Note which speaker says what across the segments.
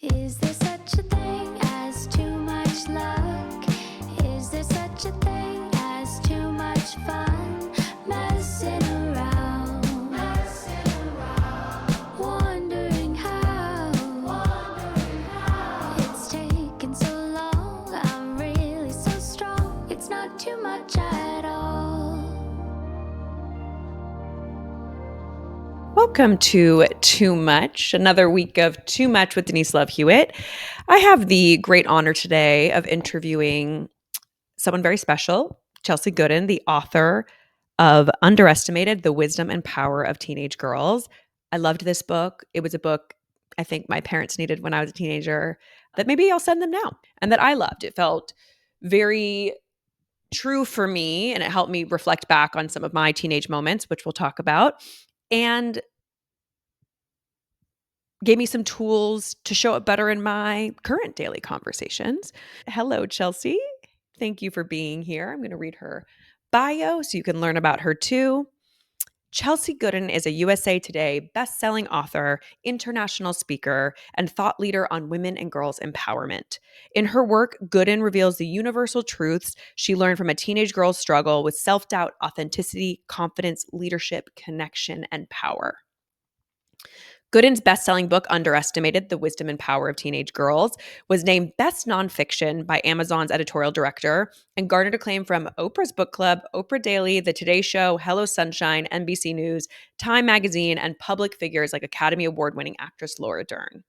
Speaker 1: Is there such a thing as too much luck? Is there such a thing as too much fun? Messing around, wondering how it's taken so long. I'm really so strong. It's not too much at all.
Speaker 2: Welcome to Too Much, another week of Too Much with Denise Love Hewett. I have the great honor today of interviewing someone very special, Chelsey Goodan, the author of Underestimated: The Wisdom and Power of Teenage Girls. I loved this book. It was a book I think my parents needed when I was a teenager that maybe I'll send them now and that I loved. It felt very true for me and it helped me reflect back on some of my teenage moments, which we'll talk about. And gave me some tools to show up better in my current daily conversations. Hello, Chelsey. Thank you for being here. I'm going to read her bio so you can learn about her too. Chelsey Goodan is a USA Today best-selling author, international speaker, and thought leader on women and girls empowerment. In her work, Goodan reveals the universal truths she learned from a teenage girl's struggle with self-doubt, authenticity, confidence, leadership, connection, and power. Goodan's best-selling book, Underestimated: The Wisdom and Power of Teenage Girls, was named Best Nonfiction by Amazon's editorial director and garnered acclaim from Oprah's Book Club, Oprah Daily, The Today Show, Hello Sunshine, NBC News, Time Magazine, and public figures like Academy Award-winning actress Laura Dern.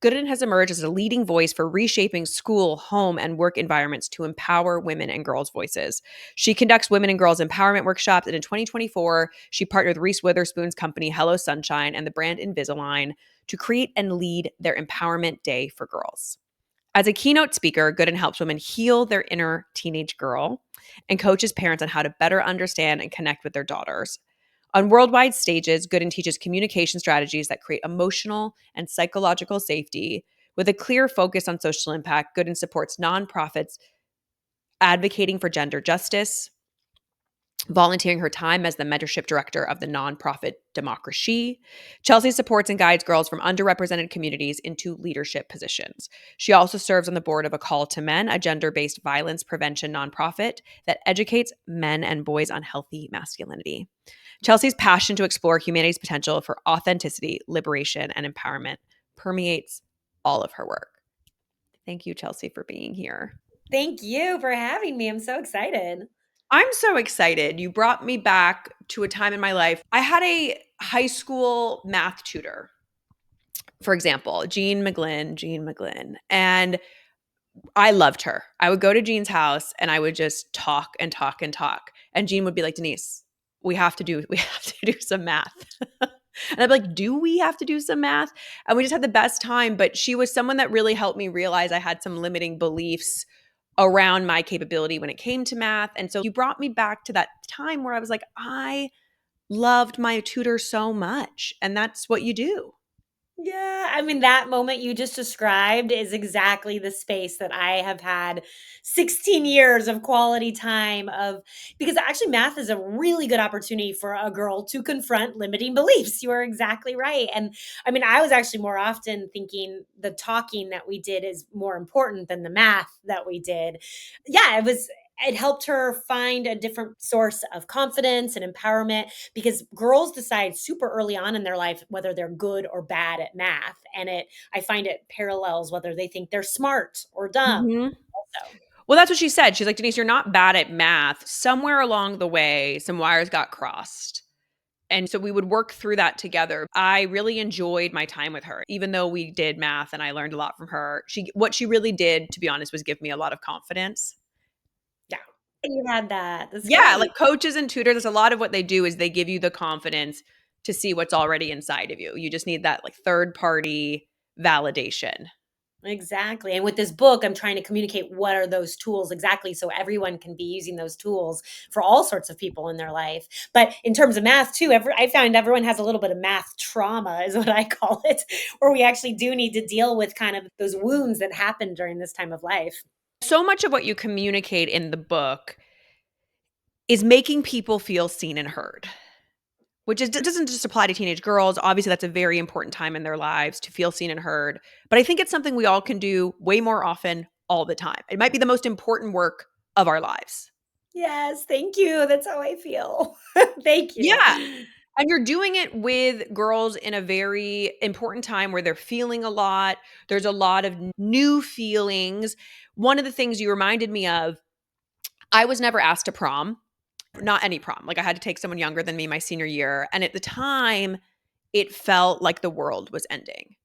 Speaker 2: Goodan has emerged as a leading voice for reshaping school, home, and work environments to empower women and girls' voices. She conducts women and girls empowerment workshops, and in 2024, she partnered with Reese Witherspoon's company Hello Sunshine and the brand Invisalign to create and lead their Empowerment Day for Girls. As a keynote speaker, Goodan helps women heal their inner teenage girl and coaches parents on how to better understand and connect with their daughters. On worldwide stages, Goodan teaches communication strategies that create emotional and psychological safety. With a clear focus on social impact, Goodan supports nonprofits advocating for gender justice, volunteering her time as the mentorship director of the nonprofit Democracy. Chelsey supports and guides girls from underrepresented communities into leadership positions. She also serves on the board of A Call to Men, a gender-based violence prevention nonprofit that educates men and boys on healthy masculinity. Chelsey's passion to explore humanity's potential for authenticity, liberation, and empowerment permeates all of her work. Thank you, Chelsey, for being here.
Speaker 3: Thank you for having me. I'm so excited.
Speaker 2: I'm so excited. You brought me back to a time in my life. I had a high school math tutor, for example, Jean McGlynn, and I loved her. I would go to Jean's house and I would just talk and talk and talk. And Jean would be like, Denise, we have to do some math. And I'd be like, do we have to do some math? And we just had the best time. But she was someone that really helped me realize I had some limiting beliefs around my capability when it came to math. And so you brought me back to that time where I was like, I loved my tutor so much. And that's what you do.
Speaker 3: Yeah, I mean, that moment you just described is exactly the space that I have had 16 years of quality time of, because actually math is a really good opportunity for a girl to confront limiting beliefs. You are exactly right. And I mean, I was actually more often thinking the talking that we did is more important than the math that we did. Yeah, it helped her find a different source of confidence and empowerment because girls decide super early on in their life whether they're good or bad at math. And I find it parallels whether they think they're smart or dumb.
Speaker 2: Mhm.
Speaker 3: Also.
Speaker 2: Well, that's what she said. She's like, Denise, you're not bad at math. Somewhere along the way, some wires got crossed. And so we would work through that together. I really enjoyed my time with her, even though we did math and I learned a lot from her. What she really did, to be honest, was give me a lot of confidence.
Speaker 3: Yeah. You had that. That's
Speaker 2: Yeah,
Speaker 3: great.
Speaker 2: like coaches and tutors, a lot of what they do is they give you the confidence to see what's already inside of you. You just need that like third party validation.
Speaker 3: Exactly. And with this book, I'm trying to communicate what are those tools exactly so everyone can be using those tools for all sorts of people in their life. But in terms of math, too, I found everyone has a little bit of math trauma, is what I call it, where we actually do need to deal with kind of those wounds that happen during this time of life.
Speaker 2: So much of what you communicate in the book is making people feel seen and heard, which doesn't just apply to teenage girls. Obviously, that's a very important time in their lives to feel seen and heard. But I think it's something we all can do way more often all the time. It might be the most important work of our lives.
Speaker 3: Yes, thank you. That's how I feel. Thank you.
Speaker 2: Yeah. And you're doing it with girls in a very important time where they're feeling a lot. There's a lot of new feelings. One of the things you reminded me of, I was never asked to prom, not any prom. Like I had to take someone younger than me my senior year. And at the time, it felt like the world was ending.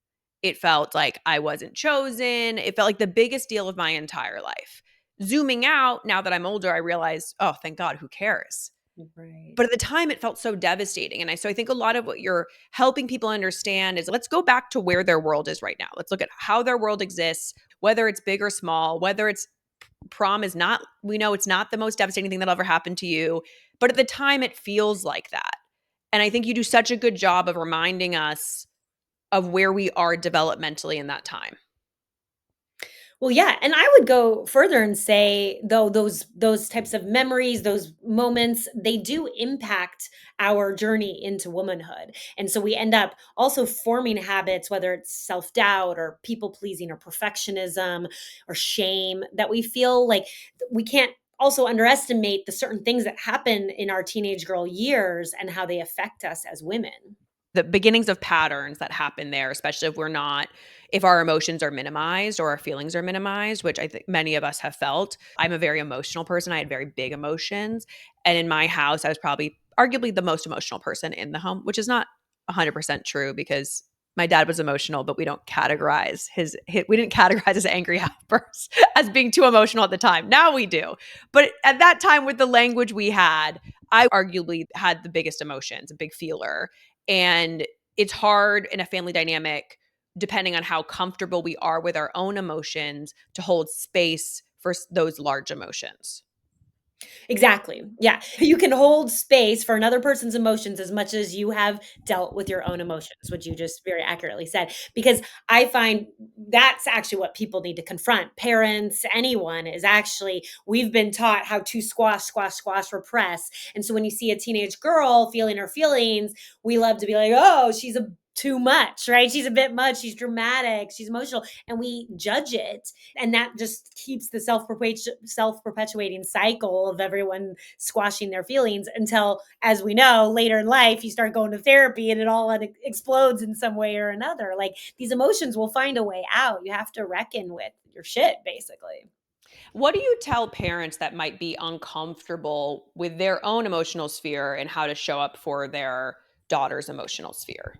Speaker 2: It felt like I wasn't chosen. It felt like the biggest deal of my entire life. Zooming out, now that I'm older, I realize, oh, thank God, who cares?
Speaker 3: Right.
Speaker 2: But at the time, it felt so devastating. And so I think a lot of what you're helping people understand is let's go back to where their world is right now. Let's look at how their world exists, whether it's big or small, whether it's prom is not, we know it's not the most devastating thing that'll ever happen to you. But at the time, it feels like that. And I think you do such a good job of reminding us of where we are developmentally in that time.
Speaker 3: Well, yeah, and I would go further and say though those types of memories, those moments, they do impact our journey into womanhood. And so we end up also forming habits, whether it's self-doubt or people pleasing or perfectionism or shame, that we feel like we can't also underestimate the certain things that happen in our teenage girl years and how they affect us as women.
Speaker 2: The beginnings of patterns that happen there, especially if our emotions are minimized or our feelings are minimized, which I think many of us have felt. I'm a very emotional person. I had very big emotions. And in my house, I was probably arguably the most emotional person in the home, which is not 100% true because my dad was emotional, but we didn't categorize his angry outbursts as being too emotional at the time. Now we do. But at that time, with the language we had, I arguably had the biggest emotions, a big feeler. And it's hard in a family dynamic, depending on how comfortable we are with our own emotions, to hold space for those large emotions.
Speaker 3: Exactly. Yeah. You can hold space for another person's emotions as much as you have dealt with your own emotions, which you just very accurately said. Because I find that's actually what people need to confront. Parents, anyone is actually, we've been taught how to squash, squash, squash, repress. And so when you see a teenage girl feeling her feelings, we love to be like, oh, she's a too much, right? She's a bit much. She's dramatic. She's emotional. And we judge it, and that just keeps the self-perpetuating cycle of everyone squashing their feelings until, as we know, later in life you start going to therapy and it all explodes in some way or another. Like, these emotions will find a way out. You have to reckon with your shit, basically.
Speaker 2: What do you tell parents that might be uncomfortable with their own emotional sphere and how to show up for their daughter's emotional sphere?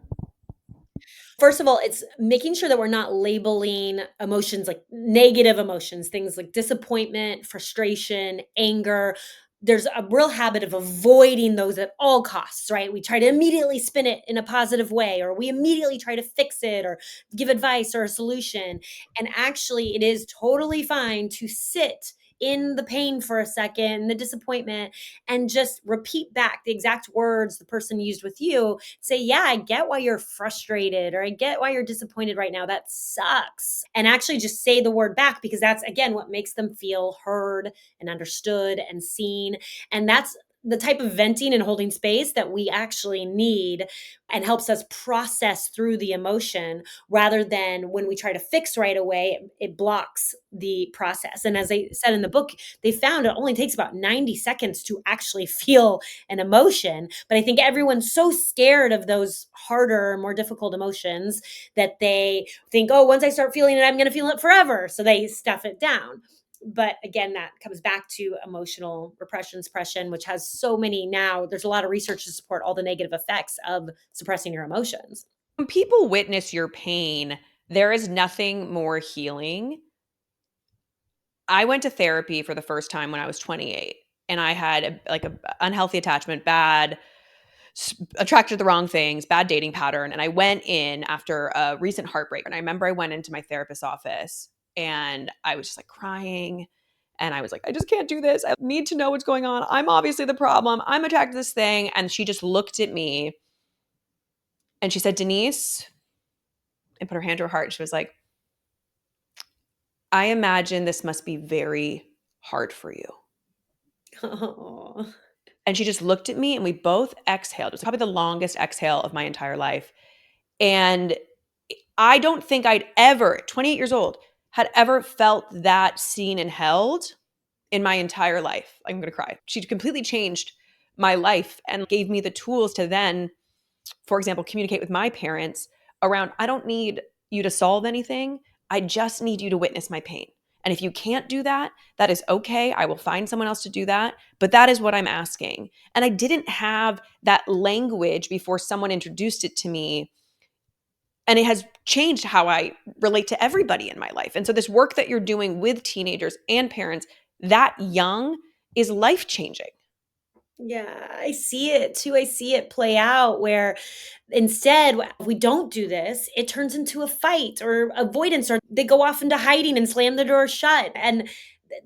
Speaker 3: First of all, it's making sure that we're not labeling emotions like negative emotions, things like disappointment, frustration, anger. There's a real habit of avoiding those at all costs, right? We try to immediately spin it in a positive way, or we immediately try to fix it or give advice or a solution. And actually, it is totally fine to sit in the pain for a second, the disappointment, and just repeat back the exact words the person used with you. Say, yeah, I get why you're frustrated, or I get why you're disappointed right now. That sucks. And actually just say the word back, because that's, again, what makes them feel heard and understood and seen. And that's the type of venting and holding space that we actually need, and helps us process through the emotion, rather than when we try to fix right away, it blocks the process. And as I said in the book, they found it only takes about 90 seconds to actually feel an emotion. But I think everyone's so scared of those harder, more difficult emotions that they think, oh, once I start feeling it, I'm going to feel it forever. So they stuff it down. But again, that comes back to emotional repression, suppression, which has so many, now there's a lot of research to support all the negative effects of suppressing your emotions.
Speaker 2: When people witness your pain, there is nothing more healing. I went to therapy for the first time when I was 28, and I had a unhealthy attachment, attracted to the wrong things, bad dating pattern. And I went in after a recent heartbreak. And I remember I went into my therapist's office and I was just like crying. And I was like, I just can't do this. I need to know what's going on. I'm obviously the problem. I'm attracted to this thing. And she just looked at me and she said, Denise, and put her hand to her heart. She was like, I imagine this must be very hard for you.
Speaker 3: Oh.
Speaker 2: And she just looked at me and we both exhaled. It was probably the longest exhale of my entire life. And I don't think I'd ever, 28 years old, had ever felt that seen and held in my entire life. I'm going to cry. She completely changed my life and gave me the tools to then, for example, communicate with my parents around I don't need you to solve anything. I just need you to witness my pain. And if you can't do that, that is okay. I will find someone else to do that. But that is what I'm asking. And I didn't have that language before someone introduced it to me. And it has changed how I relate to everybody in my life. And so, this work that you're doing with teenagers and parents that young is life changing.
Speaker 3: Yeah, I see it too. I see it play out where instead, if we don't do this, it turns into a fight or avoidance, or they go off into hiding and slam the door shut. And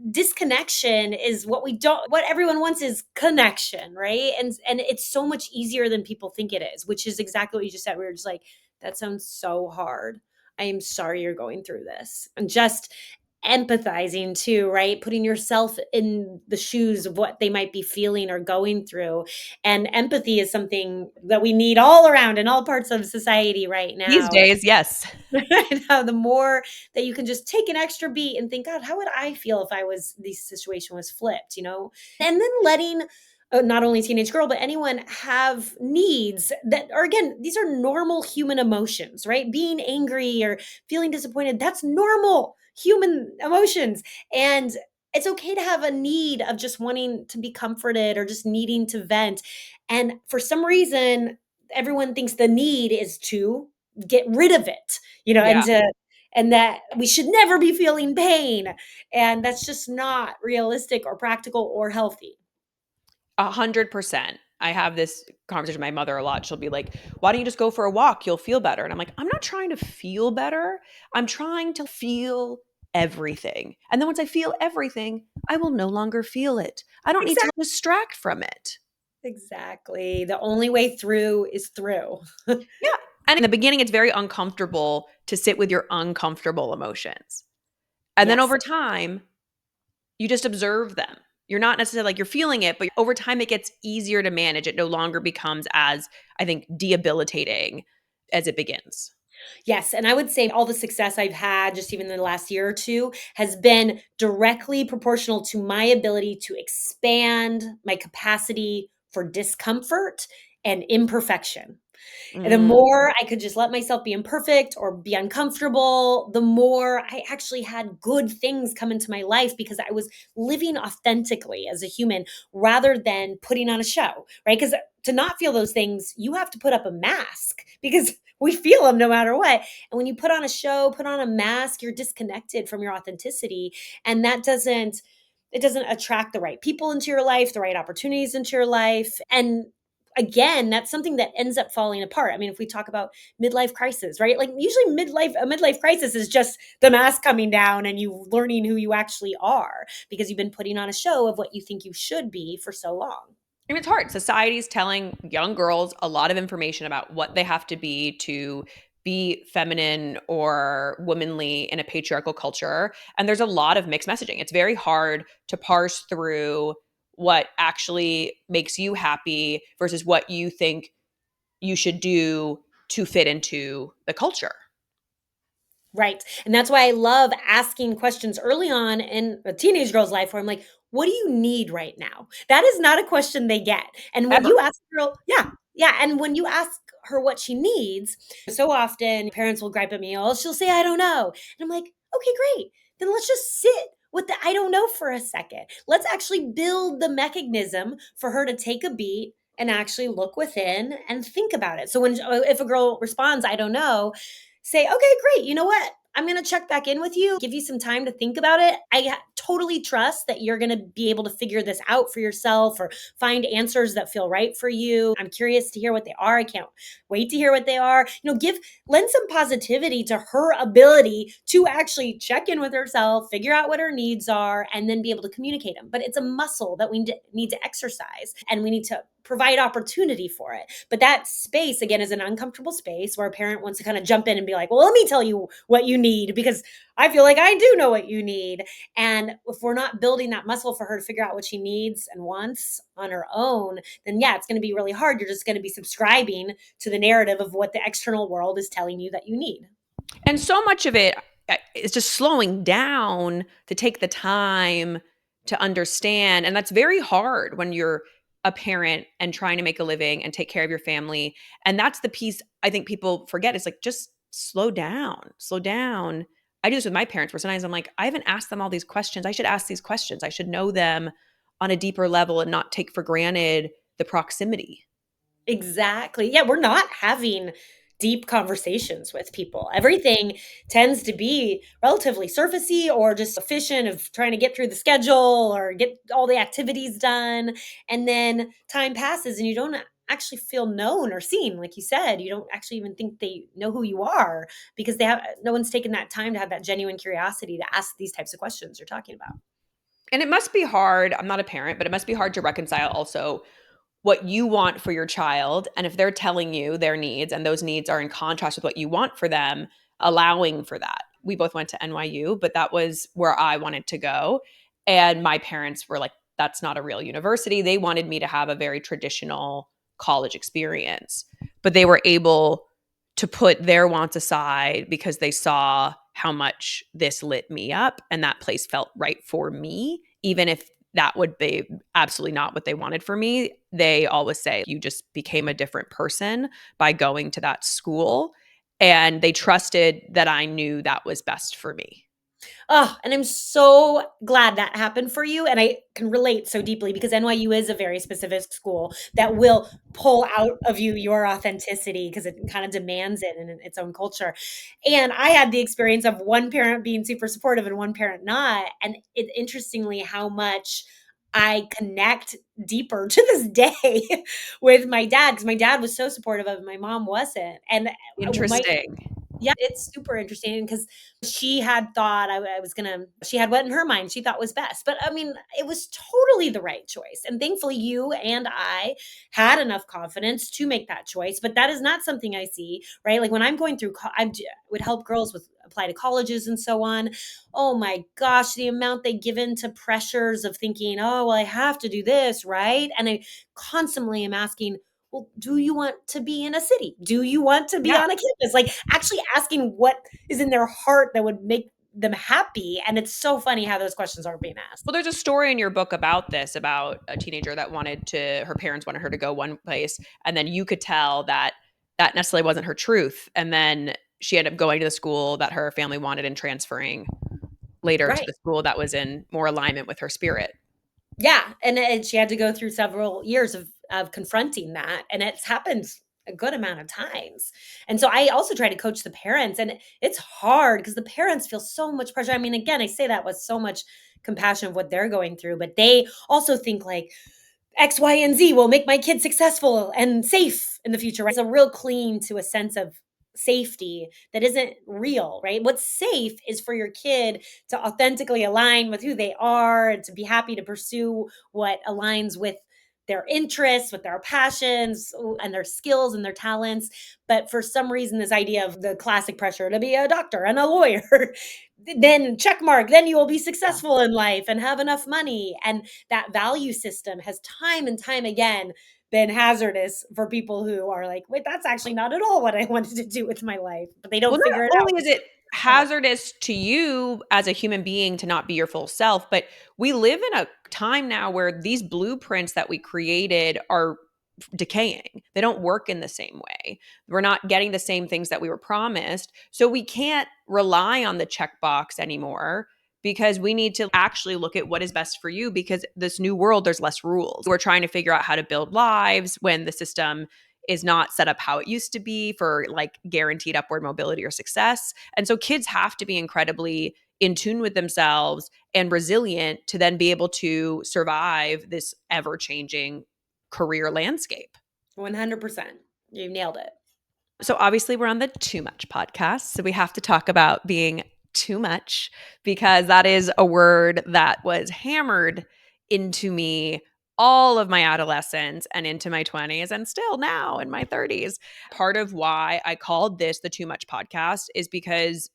Speaker 3: disconnection is what we don't, what everyone wants is connection, right? And it's so much easier than people think it is, which is exactly what you just said. We were just like, that sounds so hard. I am sorry you're going through this. And just empathizing too, right? Putting yourself in the shoes of what they might be feeling or going through. And empathy is something that we need all around in all parts of society right
Speaker 2: These
Speaker 3: now.
Speaker 2: days, yes.
Speaker 3: Now, the more that you can just take an extra beat and think, God, how would I feel if I was this situation was flipped, you know? And then letting not only teenage girl, but anyone have needs that are, again, these are normal human emotions, right? Being angry or feeling disappointed, that's normal human emotions. And it's okay to have a need of just wanting to be comforted or just needing to vent. And for some reason, everyone thinks the need is to get rid of it, you know,
Speaker 2: Yeah.
Speaker 3: and that we should never be feeling pain. And that's just not realistic or practical or healthy.
Speaker 2: 100%. I have this conversation with my mother a lot. She'll be like, why don't you just go for a walk? You'll feel better. And I'm like, I'm not trying to feel better. I'm trying to feel everything. And then once I feel everything, I will no longer feel it. I don't need to
Speaker 3: Exactly.
Speaker 2: distract from it.
Speaker 3: Exactly. The only way through is through.
Speaker 2: Yeah. And in the beginning, it's very uncomfortable to sit with your uncomfortable emotions. And then
Speaker 3: Yes.
Speaker 2: over time, you just observe them. You're not necessarily like you're feeling it, but over time it gets easier to manage. It no longer becomes as, I think, debilitating as it begins.
Speaker 3: Yes, and I would say all the success I've had just even in the last year or two has been directly proportional to my ability to expand my capacity for discomfort and imperfection. And the
Speaker 2: Mm.
Speaker 3: more I could just let myself be imperfect or be uncomfortable, the more I actually had good things come into my life because I was living authentically as a human rather than putting on a show, right? Because to not feel those things, you have to put up a mask because we feel them no matter what. And when you put on a show, put on a mask, you're disconnected from your authenticity. And that doesn't, it doesn't attract the right people into your life, the right opportunities into your life. And again, that's something that ends up falling apart. I mean, if we talk about midlife crisis, right? Like usually a midlife crisis is just the mask coming down and you learning who you actually are because you've been putting on a show of what you think you should be for so long.
Speaker 2: And it's hard. Society's telling young girls a lot of information about what they have to be feminine or womanly in a patriarchal culture. And there's a lot of mixed messaging. It's very hard to parse through what actually makes you happy versus what you think you should do to fit into the culture.
Speaker 3: Right. And that's why I love asking questions early on in a teenage girl's life where I'm like, what do you need right now? That is not a question they get. And when
Speaker 2: Ever.
Speaker 3: you ask a girl, yeah, yeah. And when you ask her what she needs, so often parents will gripe at me, oh, she'll say, I don't know. And I'm like, okay, great. Then let's just sit with the I don't know for a second. Let's actually build the mechanism for her to take a beat and actually look within and think about it. So when if a girl responds, I don't know, say, okay, great. You know what? I'm going to check back in with you, give you some time to think about it. Totally trust that you're going to be able to figure this out for yourself or find answers that feel right for you. I'm curious to hear what they are. I can't wait to hear what they are. You know, lend some positivity to her ability to actually check in with herself, figure out what her needs are, and then be able to communicate them. But it's a muscle that we need to exercise and we need to provide opportunity for it. But that space, again, is an uncomfortable space where a parent wants to kind of jump in and be like, well, let me tell you what you need because I feel like I do know what you need. And if we're not building that muscle for her to figure out what she needs and wants on her own, then yeah, it's going to be really hard. You're just going to be subscribing to the narrative of what the external world is telling you that you need.
Speaker 2: And so much of it is just slowing down to take the time to understand. And that's very hard when you're a parent and trying to make a living and take care of your family. And that's the piece I think people forget. It's like, just slow down, slow down. I do this with my parents where sometimes I'm like, I haven't asked them all these questions. I should ask these questions. I should know them on a deeper level and not take for granted the proximity.
Speaker 3: Exactly. Yeah, we're not having deep conversations with people. Everything tends to be relatively surfacey or just efficient of trying to get through the schedule or get all the activities done. And then time passes and you don't actually feel known or seen. Like you said, you don't actually even think they know who you are because no one's taken that time to have that genuine curiosity to ask these types of questions you're talking about.
Speaker 2: And it must be hard. I'm not a parent, but it must be hard to reconcile also what you want for your child. And if they're telling you their needs and those needs are in contrast with what you want for them, allowing for that. We both went to NYU, but that was where I wanted to go. And my parents were like, that's not a real university. They wanted me to have a very traditional college experience, but they were able to put their wants aside because they saw how much this lit me up and that place felt right for me, even if that would be absolutely not what they wanted for me. They always say, you just became a different person by going to that school. And they trusted that I knew that was best for me.
Speaker 3: Oh, and I'm so glad that happened for you. And I can relate so deeply because NYU is a very specific school that will pull out of you your authenticity because it kind of demands it in its own culture. And I had the experience of one parent being super supportive and one parent not. And it interestingly how much I connect deeper to this day with my dad because my dad was so supportive of it, my mom wasn't. And my
Speaker 2: Interesting.
Speaker 3: yeah, it's super interesting because she had thought I was gonna she had what in her mind she thought was best. But I mean, it was totally the right choice. And thankfully you and I had enough confidence to make that choice. But that is not something I see, right? Like when I'm going through would help girls with apply to colleges and so on. Oh my gosh, the amount they give in to pressures of thinking, oh, well, I have to do this, right? And I constantly am asking, well, do you want to be in a city? Do you want to be
Speaker 2: Yeah.
Speaker 3: on a campus? Like actually asking what is in their heart that would make them happy. And it's so funny how those questions aren't being asked.
Speaker 2: Well, there's a story in your book about this, about a teenager that her parents wanted her to go one place. And then you could tell that that necessarily wasn't her truth. And then she ended up going to the school that her family wanted and transferring later to
Speaker 3: Right.
Speaker 2: the school that was in more alignment with her spirit.
Speaker 3: Yeah. And she had to go through several years of confronting that. And it's happened a good amount of times. And so I also try to coach the parents. And it's hard because the parents feel so much pressure. I mean, again, I say that with so much compassion of what they're going through, but they also think like, X, Y, and Z will make my kid successful and safe in the future. Right? It's a real cling to a sense of safety that isn't real, right? What's safe is for your kid to authentically align with who they are and to be happy to pursue what aligns with their interests, with their passions and their skills and their talents. But for some reason, this idea of the classic pressure to be a doctor and a lawyer, then check mark, then you will be
Speaker 2: Yeah.
Speaker 3: successful in life and have enough money. And that value system has time and time again been hazardous for people who are like, wait, that's actually not at all what I wanted to do with my life, but they
Speaker 2: Well,
Speaker 3: don't
Speaker 2: not
Speaker 3: figure it
Speaker 2: only
Speaker 3: out.
Speaker 2: is it hazardous to you as a human being to not be your full self, but we live in a time now where these blueprints that we created are decaying. They don't work in the same way. We're not getting the same things that we were promised. So we can't rely on the checkbox anymore because we need to actually look at what is best for you because this new world, there's less rules. We're trying to figure out how to build lives when the system is not set up how it used to be for like guaranteed upward mobility or success. And so kids have to be incredibly in tune with themselves and resilient to then be able to survive this ever changing career landscape.
Speaker 3: 100%. You nailed it.
Speaker 2: So obviously we're on the Too Much podcast. So we have to talk about being too much because that is a word that was hammered into me all of my adolescence and into my 20s and still now in my 30s. Part of why I called this the Too Much podcast is because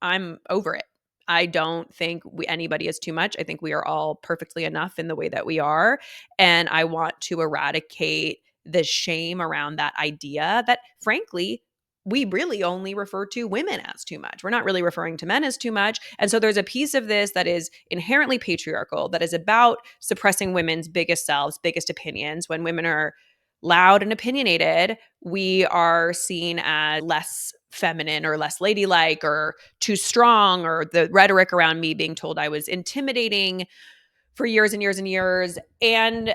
Speaker 2: I'm over it. I don't think anybody is too much. I think we are all perfectly enough in the way that we are. And I want to eradicate the shame around that idea that, frankly, we really only refer to women as too much. We're not really referring to men as too much. And so there's a piece of this that is inherently patriarchal, that is about suppressing women's biggest selves, biggest opinions. When women are loud and opinionated, we are seen as less feminine or less ladylike or too strong, or the rhetoric around me being told I was intimidating for years and years and years. And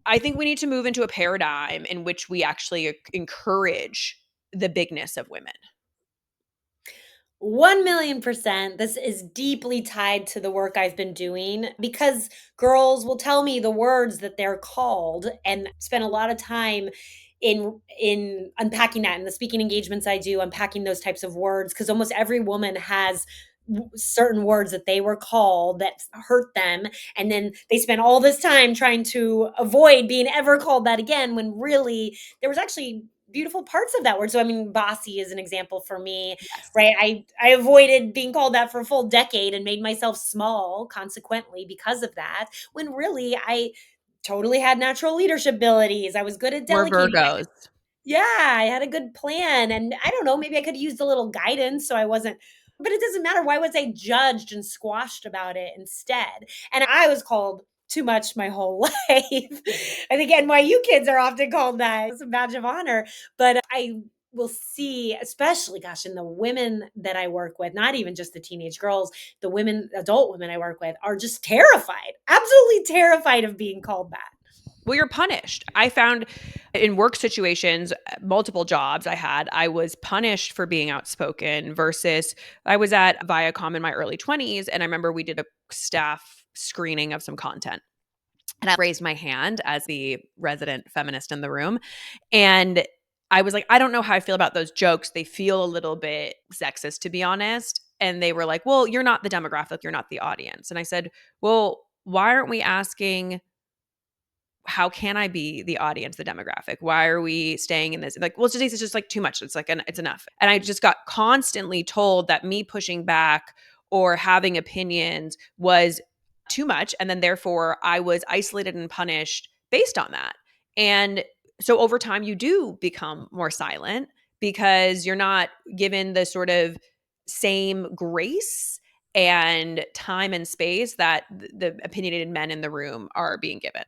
Speaker 2: I think we need to move into a paradigm in which we actually encourage the bigness of women.
Speaker 3: 1,000,000%. This is deeply tied to the work I've been doing because girls will tell me the words that they're called and spend a lot of time in unpacking that in the speaking engagements I do, unpacking those types of words because almost every woman has certain words that they were called that hurt them, and then they spend all this time trying to avoid being ever called that again when really there was actually beautiful parts of that word. So I mean, bossy is an example for me,
Speaker 2: Yes.
Speaker 3: right? I avoided being called that for a full decade and made myself small consequently because of that, when really I totally had natural leadership abilities. I was good at
Speaker 2: We're
Speaker 3: delegating.
Speaker 2: Virgos.
Speaker 3: Yeah, I had a good plan, and I don't know, maybe I could use a little guidance so I wasn't, but it doesn't matter. Why was I judged and squashed about it instead? And I was called too much my whole life. I think NYU kids are often called that. It's a badge of honor, but I will see, especially, gosh, in the women that I work with, not even just the teenage girls, the women, adult women I work with are just terrified, absolutely terrified of being called that.
Speaker 2: Well, you're punished. I found in work situations, multiple jobs I had, I was punished for being outspoken versus I was at Viacom in my early 20s. And I remember we did a staff screening of some content. And I raised my hand as the resident feminist in the room. And I was like, I don't know how I feel about those jokes. They feel a little bit sexist, to be honest. And they were like, well, you're not the demographic, you're not the audience. And I said, well, why aren't we asking, how can I be the audience, the demographic? Why are we staying in this? Like, well, it's just like too much. It's like, it's enough. And I just got constantly told that me pushing back or having opinions was too much. And then therefore I was isolated and punished based on that. And so over time, you do become more silent because you're not given the sort of same grace and time and space that the opinionated men in the room are being given.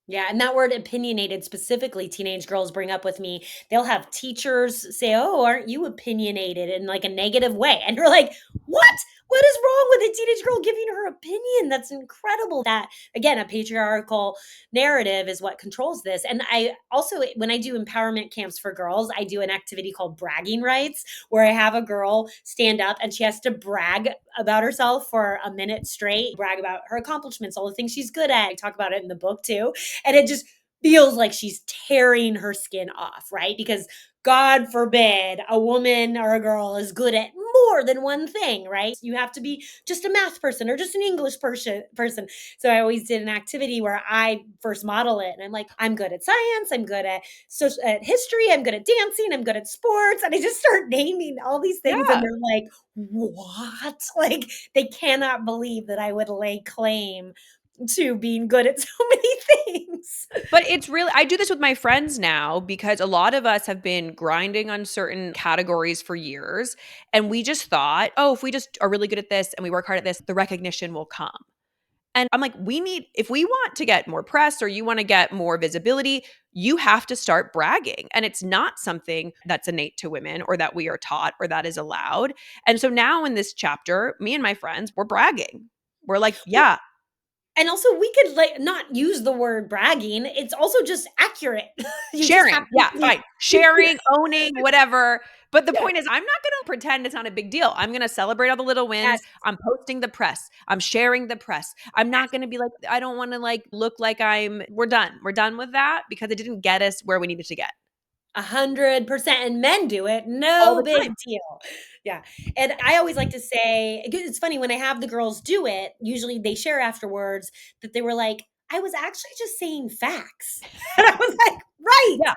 Speaker 3: Yeah, and that word opinionated specifically, teenage girls bring up with me. They'll have teachers say, "Oh, aren't you opinionated?" in like a negative way. And you're like, "What? What is wrong with a teenage girl giving her opinion?" That's incredible. That again, a patriarchal narrative is what controls this. And I also, when I do empowerment camps for girls, I do an activity called bragging rights, where I have a girl stand up and she has to brag about herself for a minute straight, brag about her accomplishments, all the things she's good at. I talk about it in the book too, and it just feels like she's tearing her skin off, right? Because God forbid a woman or a girl is good at more than one thing, right? You have to be just a math person or just an English person. So I always did an activity where I first model it, and I'm like, I'm good at science, I'm good at history, I'm good at dancing, I'm good at sports, and I just start naming all these things, and
Speaker 2: Yeah.
Speaker 3: they're like, what? Like they cannot believe that I would lay claim to being good at so many things.
Speaker 2: But it's really, I do this with my friends now because a lot of us have been grinding on certain categories for years. And we just thought, oh, if we just are really good at this and we work hard at this, the recognition will come. And I'm like, if we want to get more press or you want to get more visibility, you have to start bragging. And it's not something that's innate to women or that we are taught or that is allowed. And so now in this chapter, me and my friends, we're bragging. We're like,
Speaker 3: Well,
Speaker 2: yeah,
Speaker 3: and also we could like not use the word bragging. It's also just accurate. You just have
Speaker 2: sharing.
Speaker 3: to
Speaker 2: Yeah,
Speaker 3: be
Speaker 2: fine. Sharing, owning, whatever. But the
Speaker 3: yeah.
Speaker 2: point is, I'm not going to pretend it's not a big deal. I'm going to celebrate all the little wins.
Speaker 3: Yes.
Speaker 2: I'm posting the press. I'm sharing the press. I'm not going to be like, I don't want to like look like we're done. We're done with that because it didn't get us where we needed to get
Speaker 3: 100%, and men do it,
Speaker 2: all
Speaker 3: no
Speaker 2: the
Speaker 3: big
Speaker 2: time.
Speaker 3: deal. Yeah, and I always like to say, it's funny when I have the girls do it, usually they share afterwards that they were like, I was actually just saying facts. And I was like, right.
Speaker 2: Yeah.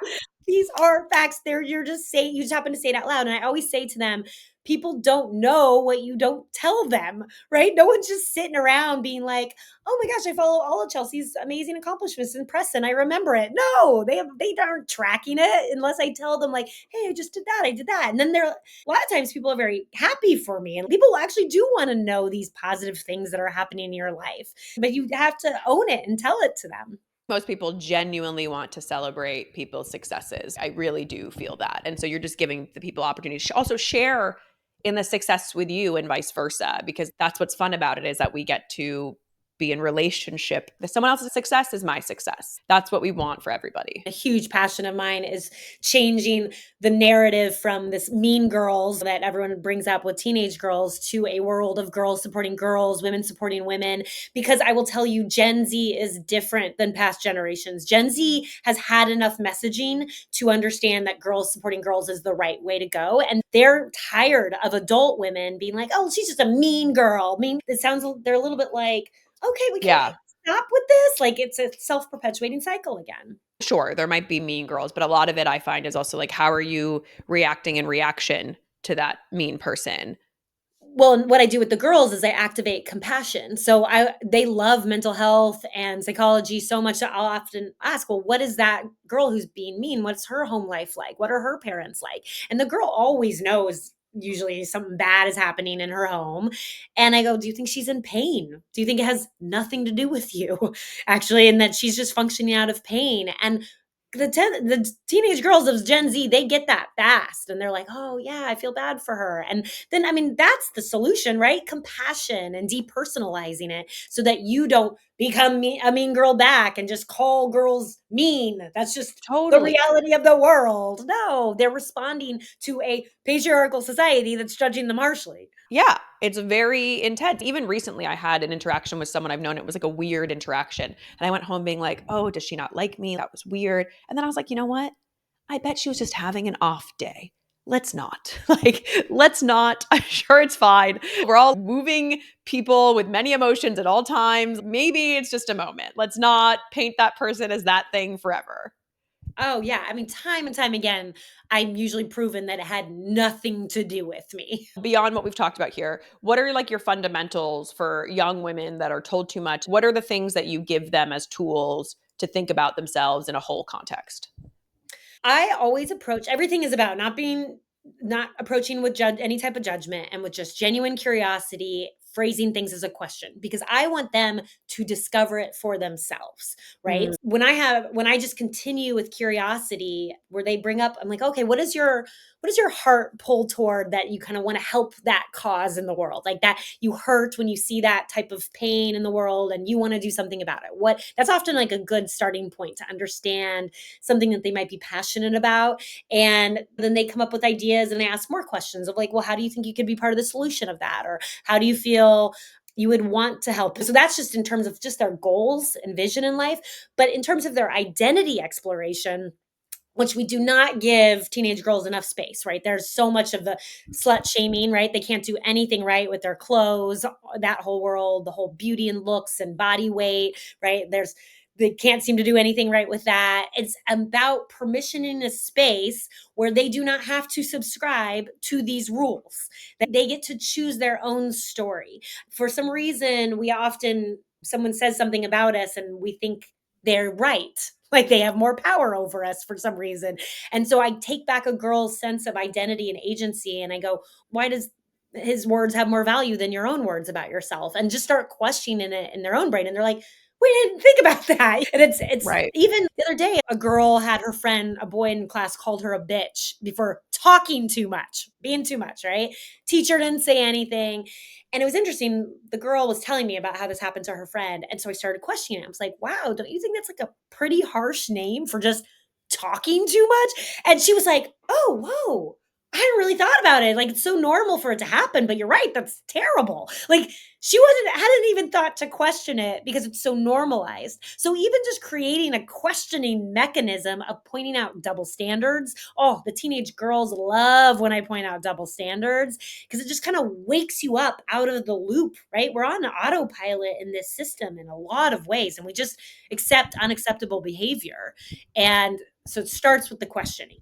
Speaker 3: These are facts. You're just saying, you just happen to say it out loud. And I always say to them, people don't know what you don't tell them, right? No one's just sitting around being like, oh my gosh, I follow all of Chelsea's amazing accomplishments in press and I remember it. No, they aren't tracking it unless I tell them like, hey, I just did that, I did that. And then a lot of times people are very happy for me and people actually do want to know these positive things that are happening in your life. But you have to own it and tell it to them.
Speaker 2: Most people genuinely want to celebrate people's successes. I really do feel that. And so you're just giving the people opportunity to also share in the success with you and vice versa, because that's what's fun about it is that we get to be in relationship. Someone else's success is my success. That's what we want for everybody.
Speaker 3: A huge passion of mine is changing the narrative from this mean girls that everyone brings up with teenage girls to a world of girls supporting girls, women supporting women. Because I will tell you, Gen Z is different than past generations. Gen Z has had enough messaging to understand that girls supporting girls is the right way to go. And they're tired of adult women being like, oh, she's just a mean girl. Mean, it sounds, they're a little bit like, okay, we can
Speaker 2: Yeah.
Speaker 3: stop with this. Like it's a self-perpetuating cycle again.
Speaker 2: Sure, there might be mean girls, but a lot of it I find is also like, how are you reacting in reaction to that mean person?
Speaker 3: Well, and what I do with the girls is I activate compassion. So they love mental health and psychology so much that I'll often ask, well, what is that girl who's being mean? What's her home life like? What are her parents like? And the girl always knows usually something bad is happening in her home. And I go, do you think she's in pain? Do you think it has nothing to do with you actually? And that she's just functioning out of pain. And the teenage girls of Gen Z, they get that fast and they're like, oh, yeah, I feel bad for her. And then, I mean, that's the solution, right? Compassion and depersonalizing it so that you don't become a mean girl back and just call girls mean. That's just the
Speaker 2: Totally.
Speaker 3: reality of the world. No, they're responding to a patriarchal society that's judging them harshly.
Speaker 2: Yeah, it's very intense. Even recently, I had an interaction with someone I've known. It was like a weird interaction. And I went home being like, oh, does she not like me? That was weird. And then I was like, you know what? I bet she was just having an off day. Let's not. Like, let's not. I'm sure it's fine. We're all moving people with many emotions at all times. Maybe it's just a moment. Let's not paint that person as that thing forever.
Speaker 3: Oh, yeah. I mean, time and time again, I'm usually proven that it had nothing to do with me.
Speaker 2: Beyond what we've talked about here, what are like your fundamentals for young women that are told too much? What are the things that you give them as tools to think about themselves in a whole context?
Speaker 3: I always approach everything is about not approaching with any type of judgment and with just genuine curiosity, phrasing things as a question because I want them to discover it for themselves, right?
Speaker 2: Mm,
Speaker 3: When I just continue with curiosity where they bring up I'm like, "Okay, what is your heart pull toward that you kind of want to help that cause in the world? Like that you hurt when you see that type of pain in the world and you want to do something about it." What That's often like a good starting point to understand something that they might be passionate about. And then they come up with ideas and they ask more questions of like, well, how do you think you could be part of the solution of that? Or how do you feel you would want to help? So that's just in terms of just their goals and vision in life. But in terms of their identity exploration, which we do not give teenage girls enough space, right? There's so much of the slut shaming, right? They can't do anything right with their clothes, that whole world, the whole beauty and looks and body weight, right? They can't seem to do anything right with that. It's about permissioning a space where they do not have to subscribe to these rules. That they get to choose their own story. For some reason, someone says something about us and we think they're right. Like they have more power over us for some reason. And so I take back a girl's sense of identity and agency and I go, why does his words have more value than your own words about yourself? And just start questioning it in their own brain. And they're like, we didn't think about that. And it's
Speaker 2: right.
Speaker 3: even the other day, a girl had a boy in class called her a bitch before talking too much, being too much, right? Teacher didn't say anything. And it was interesting. The girl was telling me about how this happened to her friend. And so I started questioning it. I was like, wow, don't you think that's like a pretty harsh name for just talking too much? And she was like, oh, whoa. I hadn't really thought about it. Like, it's so normal for it to happen, but you're right, that's terrible. Like, she wasn't hadn't even thought to question it because it's so normalized. So even just creating a questioning mechanism of pointing out double standards. Oh, the teenage girls love when I point out double standards because it just kind of wakes you up out of the loop, right? We're on autopilot in this system in a lot of ways, and we just accept unacceptable behavior. And so it starts with the questioning.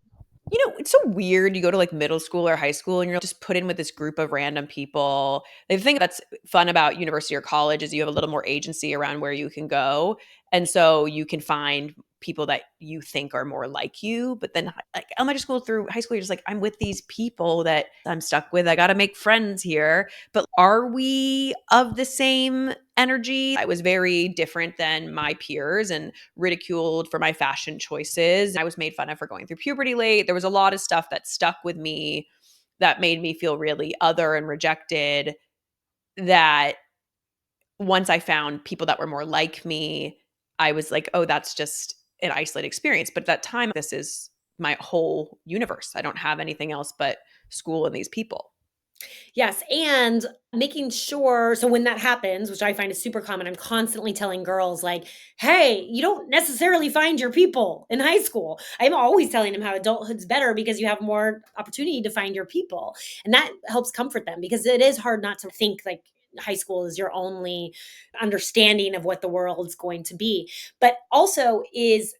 Speaker 2: It's so weird. You go to like middle school or high school and you're just put in with this group of random people. The thing that's fun about university or college is you have a little more agency around where you can go. And so you can find people that you think are more like you. But then, like elementary school through high school, you're just like, I'm with these people that I'm stuck with. I got to make friends here. But are we of the same energy? I was very different than my peers and ridiculed for my fashion choices. I was made fun of for going through puberty late. There was a lot of stuff that stuck with me that made me feel really other and rejected, that once I found people that were more like me, I was like, oh, that's just an isolated experience. But at that time, this is my whole universe. I don't have anything else but school and these people.
Speaker 3: Yes, and making sure so when that happens, which I find is super common, I'm constantly telling girls like, "Hey, you don't necessarily find your people in high school." I'm always telling them how adulthood's better because you have more opportunity to find your people. And that helps comfort them because it is hard not to think like high school is your only understanding of what the world's going to be. But also is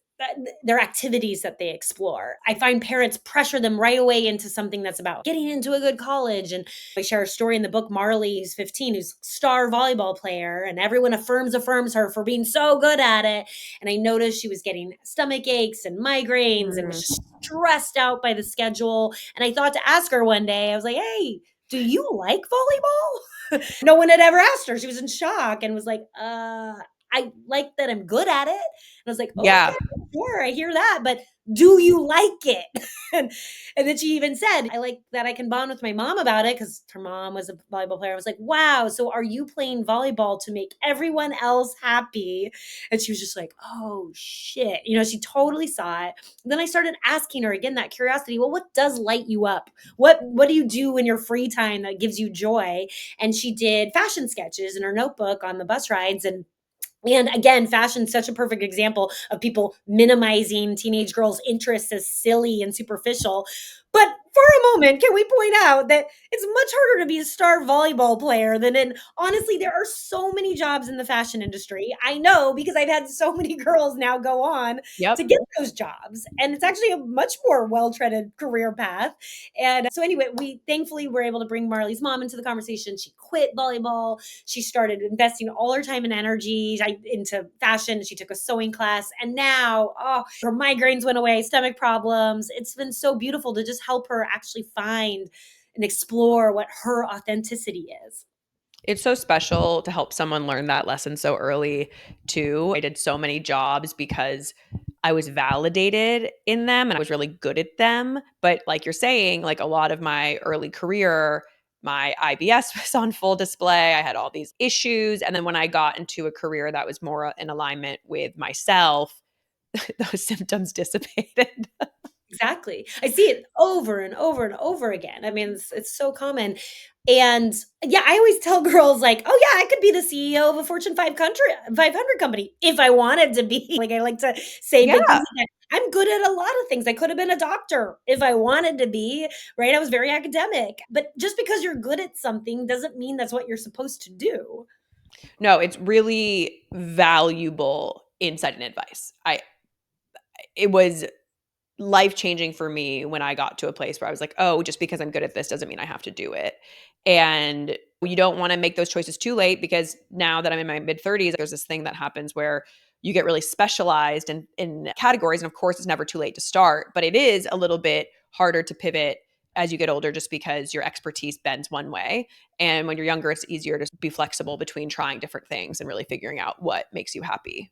Speaker 3: their activities that they explore. I find parents pressure them right away into something that's about getting into a good college. And I share a story in the book, Marley, who's 15, who's a star volleyball player, and everyone affirms her for being so good at it. And I noticed she was getting stomach aches and migraines and was
Speaker 2: Mm.
Speaker 3: just stressed out by the schedule. And I thought to ask her one day, I was like, hey, do you like volleyball? No one had ever asked her. She was in shock and was like, I like that I'm good at it. And I was like,
Speaker 2: Yeah.
Speaker 3: okay, sure, I hear that, but do you like it? and and then she even said, I like that I can bond with my mom about it because her mom was a volleyball player. I was like, wow, so are you playing volleyball to make everyone else happy? And she was just like, oh shit. She totally saw it. And then I started asking her again that curiosity, well, what does light you up? What do you do in your free time that gives you joy? And she did fashion sketches in her notebook on the bus rides, and again, fashion's such a perfect example of people minimizing teenage girls' interests as silly and superficial. But for a moment, can we point out that it's much harder to be a star volleyball player than honestly, there are so many jobs in the fashion industry. I know because I've had so many girls now go on to
Speaker 2: Yep.
Speaker 3: get those jobs. And it's actually a much more well-treaded career path. And so anyway, we thankfully were able to bring Marley's mom into the conversation. She quit volleyball. She started investing all her time and energy into fashion. She took a sewing class, and now, her migraines went away, stomach problems. It's been so beautiful to just help her actually find and explore what her authenticity is.
Speaker 2: It's so special to help someone learn that lesson so early, too. I did so many jobs because I was validated in them and I was really good at them. But like you're saying, like a lot of my early career, my IBS was on full display. I had all these issues. And then when I got into a career that was more in alignment with myself, those symptoms dissipated.
Speaker 3: Exactly. I see it over and over and over again. I mean, it's so common. And yeah, I always tell girls like, "Oh yeah, I could be the CEO of a Fortune 500 company if I wanted to be." Like I like to say big
Speaker 2: Yeah.
Speaker 3: things like that. I'm good at a lot of things. I could have been a doctor if I wanted to be, right? I was very academic. But just because you're good at something doesn't mean that's what you're supposed to do.
Speaker 2: No, it's really valuable insight and advice. It was life changing for me when I got to a place where I was like, oh, just because I'm good at this doesn't mean I have to do it. And you don't want to make those choices too late because now that I'm in my mid 30s, there's this thing that happens where you get really specialized in categories. And of course, it's never too late to start, but it is a little bit harder to pivot as you get older just because your expertise bends one way. And when you're younger, it's easier to be flexible between trying different things and really figuring out what makes you happy.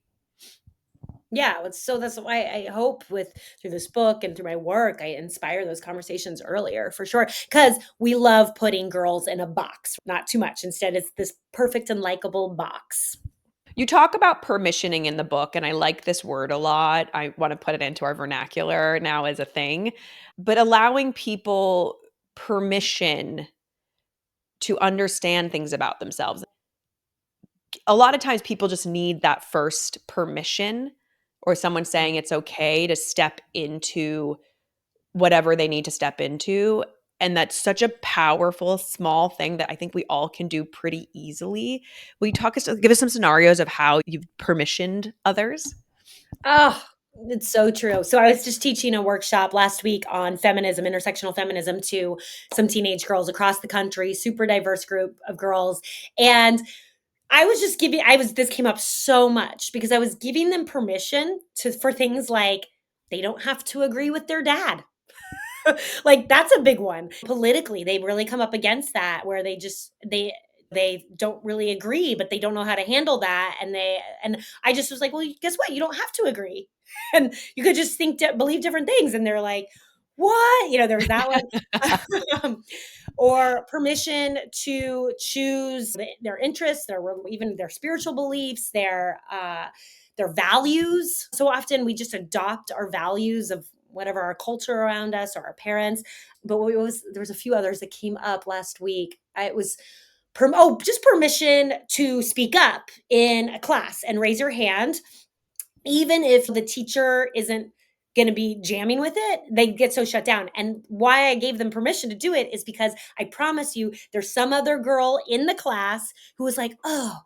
Speaker 3: Yeah, so that's why I hope with through this book and through my work, I inspire those conversations earlier for sure. Because we love putting girls in a box, not too much. Instead, it's this perfect and likable box.
Speaker 2: You talk about permissioning in the book, and I like this word a lot. I want to put it into our vernacular now as a thing, but allowing people permission to understand things about themselves. A lot of times people just need that first permission or someone saying it's okay to step into whatever they need to step into. And that's such a powerful small thing that I think we all can do pretty easily. Will you give us some scenarios of how you've permissioned others?
Speaker 3: Oh, it's so true. So I was just teaching a workshop last week on feminism, intersectional feminism, to some teenage girls across the country, super diverse group of girls. And this came up so much because I was giving them permission for things like they don't have to agree with their dad. Like that's a big one. Politically, they really come up against that where they don't really agree, but they don't know how to handle that. And I just was like, well, guess what? You don't have to agree, and you could just believe different things. And they're like, what? There was that one. Or permission to choose their interests, even their spiritual beliefs, their values. So often we just adopt our values of whatever our culture around us or our parents. But there was a few others that came up last week. It was just permission to speak up in a class and raise your hand, even if the teacher isn't going to be jamming with it. They get so shut down. And why I gave them permission to do it is because I promise you, there's some other girl in the class who was like, oh,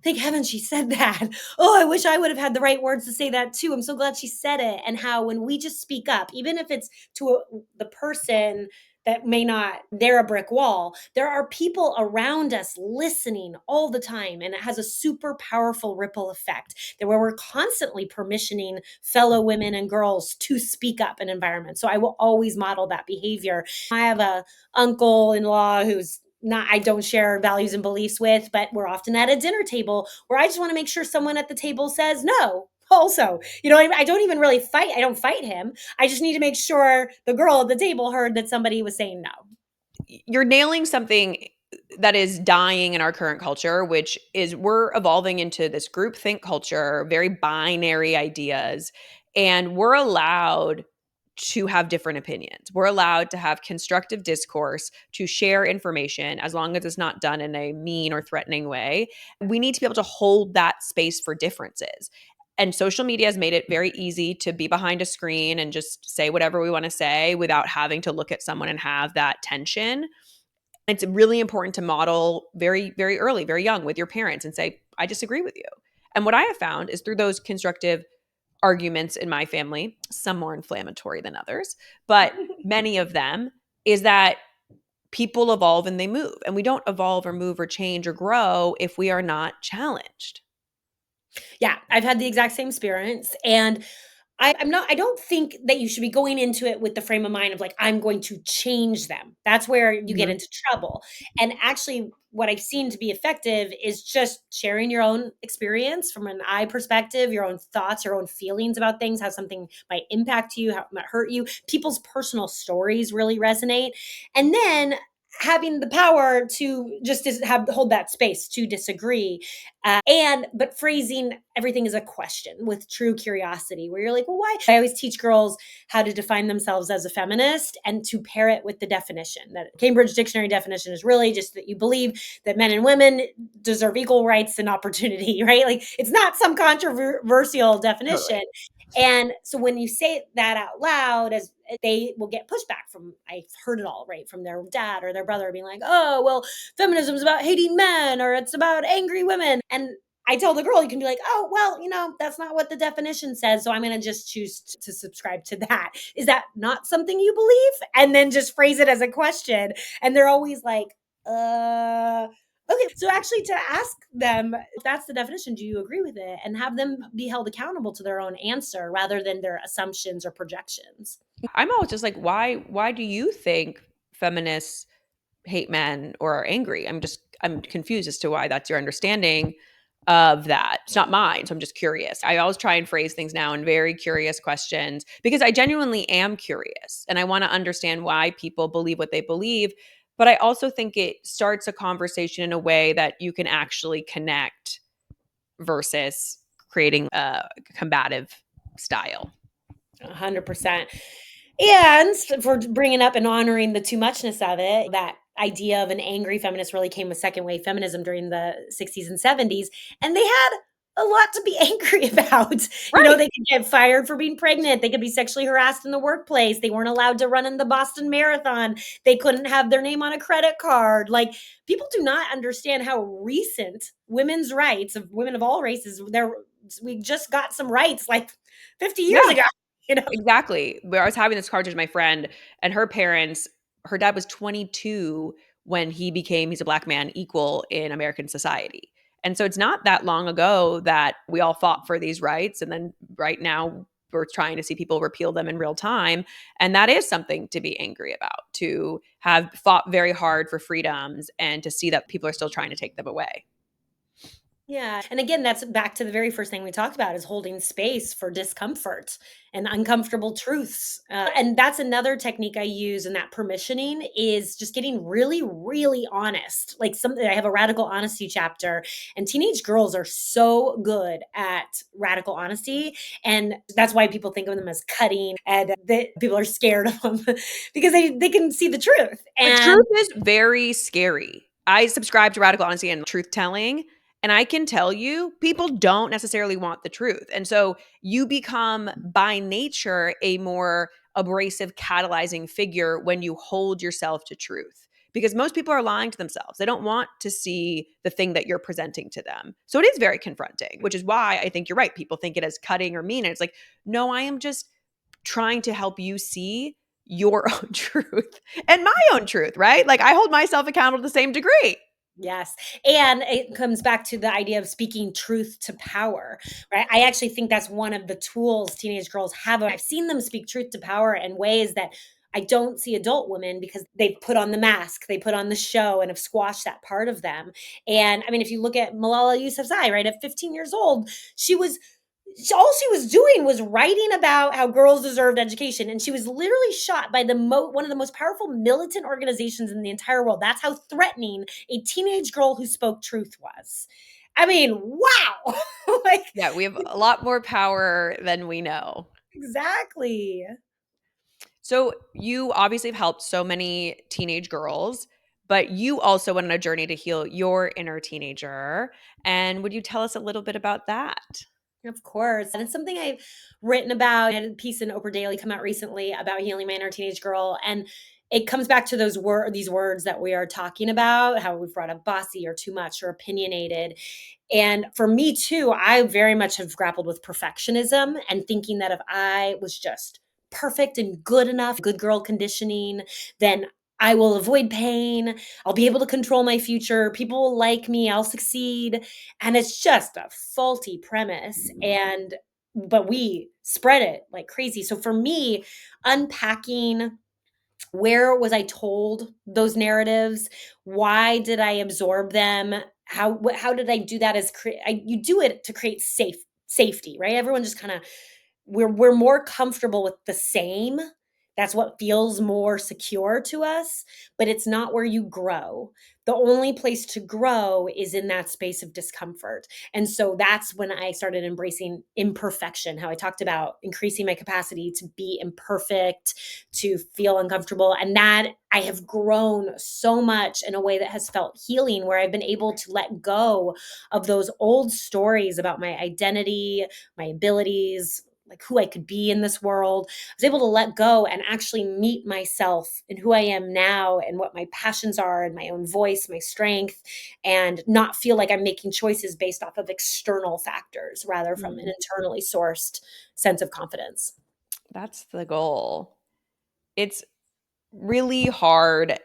Speaker 3: thank heaven she said that. Oh, I wish I would have had the right words to say that too. I'm so glad she said it. And how when we just speak up, even if it's to the person that may not, they're a brick wall, there are people around us listening all the time. And it has a super powerful ripple effect that where we're constantly permissioning fellow women and girls to speak up in environments. So I will always model that behavior. I have a uncle-in-law who's not, I don't share values and beliefs with, but we're often at a dinner table where I just want to make sure someone at the table says no. Also, I don't even really fight. I don't fight him. I just need to make sure the girl at the table heard that somebody was saying no.
Speaker 2: You're nailing something that is dying in our current culture, which is we're evolving into this groupthink culture, very binary ideas, and we're allowed to have different opinions. We're allowed to have constructive discourse, to share information as long as it's not done in a mean or threatening way. We need to be able to hold that space for differences. And social media has made it very easy to be behind a screen and just say whatever we want to say without having to look at someone and have that tension. It's really important to model very, very early, very young with your parents and say, I disagree with you. And what I have found is through those constructive arguments in my family, some more inflammatory than others, but many of them, is that people evolve and they move. And we don't evolve or move or change or grow if we are not challenged.
Speaker 3: Yeah, I've had the exact same experience. And I don't think that you should be going into it with the frame of mind of like, I'm going to change them. That's where you get
Speaker 2: Mhm.
Speaker 3: into trouble. And actually, what I've seen to be effective is just sharing your own experience from an I perspective, your own thoughts, your own feelings about things, how something might impact you, how it might hurt you. People's personal stories really resonate. And then having the power to just hold that space to disagree, but phrasing everything as a question with true curiosity where you're like, well, why? I always teach girls how to define themselves as a feminist and to pair it with the definition. That Cambridge Dictionary definition is really just that you believe that men and women deserve equal rights and opportunity, right? Like it's not some controversial definition.
Speaker 2: Totally.
Speaker 3: And so when you say that out loud, as they will get pushback from, I've heard it all, right, from their dad or their brother being like, oh, well, feminism is about hating men or it's about angry women. And I tell the girl, you can be like, oh, well, that's not what the definition says. So I'm going to just choose to subscribe to that. Is that not something you believe? And then just phrase it as a question. And they're always like, okay. So actually to ask them, if that's the definition, do you agree with it? And have them be held accountable to their own answer rather than their assumptions or projections.
Speaker 2: I'm always just like, why do you think feminists hate men or are angry? I'm confused as to why that's your understanding of that. It's not mine, so I'm just curious. I always try and phrase things now in very curious questions because I genuinely am curious and I want to understand why people believe what they believe. But I also think it starts a conversation in a way that you can actually connect versus creating a combative style.
Speaker 3: 100%. And for bringing up and honoring the too muchness of it, that idea of an angry feminist really came with second wave feminism during the 60s and 70s. And they had a lot to be angry about.
Speaker 2: Right.
Speaker 3: They could get fired for being pregnant. They could be sexually harassed in the workplace. They weren't allowed to run in the Boston Marathon. They couldn't have their name on a credit card. Like, people do not understand how recent women's rights of women of all races, we just got some rights like 50 years
Speaker 2: Yeah.
Speaker 3: ago. You know?
Speaker 2: Exactly. Where I was having this conversation with my friend, and her parents, her dad was 22 when he's a black man, equal in American society. And so it's not that long ago that we all fought for these rights. And then right now we're trying to see people repeal them in real time. And that is something to be angry about, to have fought very hard for freedoms and to see that people are still trying to take them away.
Speaker 3: Yeah. And again, that's back to the very first thing we talked about, is holding space for discomfort and uncomfortable truths. And that's another technique I use in that permissioning, is just getting really, really honest. Like, something, I have a radical honesty chapter, and teenage girls are so good at radical honesty. And that's why people think of them as cutting, and that people are scared of them because they can see the truth.
Speaker 2: The
Speaker 3: And
Speaker 2: truth is very scary. I subscribe to radical honesty and truth telling. And I can tell you, people don't necessarily want the truth. And so you become, by nature, a more abrasive, catalyzing figure when you hold yourself to truth. Because most people are lying to themselves. They don't want to see the thing that you're presenting to them. So it is very confronting, which is why I think you're right. People think it as cutting or mean. And it's like, no, I am just trying to help you see your own truth and my own truth, right? Like, I hold myself accountable to the same degree.
Speaker 3: yes. And it comes back to the idea of speaking truth to power, right? I actually think that's one of the tools teenage girls have. I've seen them speak truth to power in ways that I don't see adult women, because they put on the mask, they put on the show, and have squashed that part of them. And I mean, if you look at Malala Yousafzai, right, at 15 years old, all she was doing was writing about how girls deserved education, and she was literally shot by one of the most powerful militant organizations in the entire world. That's how threatening a teenage girl who spoke truth was. I mean, wow. Like,
Speaker 2: Yeah, we have a lot more power than we know.
Speaker 3: exactly.
Speaker 2: So you obviously have helped so many teenage girls, but you also went on a journey to heal your inner teenager. And would you tell us a little bit about that?
Speaker 3: Of course. And it's something I've written about. I had a piece in Oprah Daily come out recently about healing my inner teenage girl. And it comes back to these words that we are talking about, how we've brought up bossy or too much or opinionated. And for me too, I very much have grappled with perfectionism and thinking that if I was just perfect and good enough, good girl conditioning, then I will avoid pain. I'll be able to control my future. People will like me. I'll succeed. And it's just a faulty premise. But we spread it like crazy. So for me, unpacking, where was I told those narratives? Why did I absorb them? How did I do that? You do it to create safety, right? Everyone just kind of, we're more comfortable with the same. That's what feels more secure to us, but it's not where you grow. The only place to grow is in that space of discomfort. And so that's when I started embracing imperfection, how I talked about increasing my capacity to be imperfect, to feel uncomfortable. And that I have grown so much in a way that has felt healing, where I've been able to let go of those old stories about my identity, my abilities, like who I could be in this world. I was able to let go and actually meet myself and who I am now and what my passions are and my own voice, my strength, and not feel like I'm making choices based off of external factors, rather from an
Speaker 2: Mm,
Speaker 3: internally sourced sense of confidence.
Speaker 2: that's the goal. It's really hard.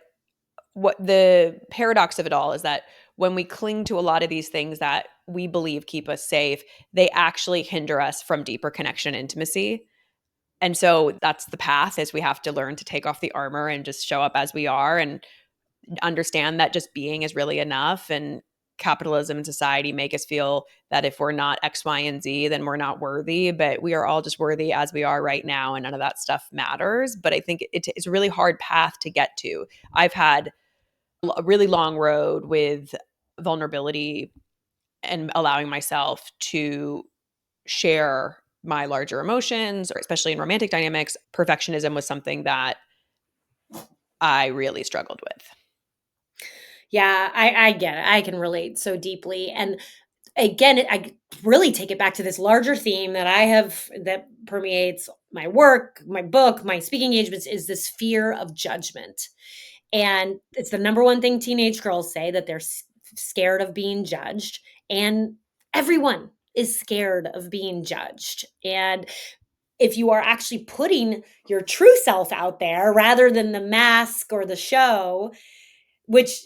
Speaker 2: What the paradox of it all is that when we cling to a lot of these things that we believe keep us safe, they actually hinder us from deeper connection and intimacy. And so that's the path, is we have to learn to take off the armor and just show up as we are, and understand that just being is really enough. And capitalism and society make us feel that if we're not X, Y, and Z, then we're not worthy. But we are all just worthy as we are right now, and none of that stuff matters. But I think it's a really hard path to get to. I've had a really long road with vulnerability and allowing myself to share my larger emotions, or especially in romantic dynamics, perfectionism was something that I really struggled with.
Speaker 3: Yeah, I get it. I can relate so deeply. And again, I really take it back to this larger theme that I have that permeates my work, my book, my speaking engagements is this fear of judgment. And it's the number one thing teenage girls say, that they're scared of being judged. And everyone is scared of being judged. And if you are actually putting your true self out there rather than the mask or the show, which,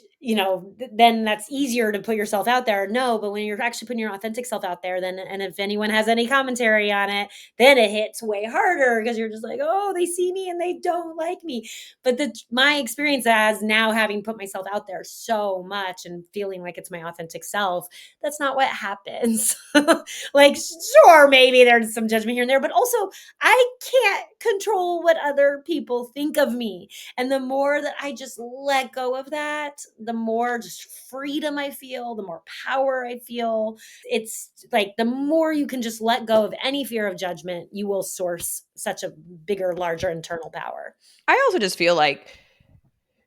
Speaker 3: then that's easier to put yourself out there. No, but when you're actually putting your authentic self out there, then, and if anyone has any commentary on it, then it hits way harder because you're just like, oh, they see me and they don't like me. But my experience as now having put myself out there so much and feeling like it's my authentic self, that's not what happens. Like, sure, maybe there's some judgment here and there, but also I can't control what other people think of me. And the more that I just let go of that, the more just freedom I feel, the more power I feel. It's like the more you can just let go of any fear of judgment, you will source such a bigger, larger internal power.
Speaker 2: I also just feel like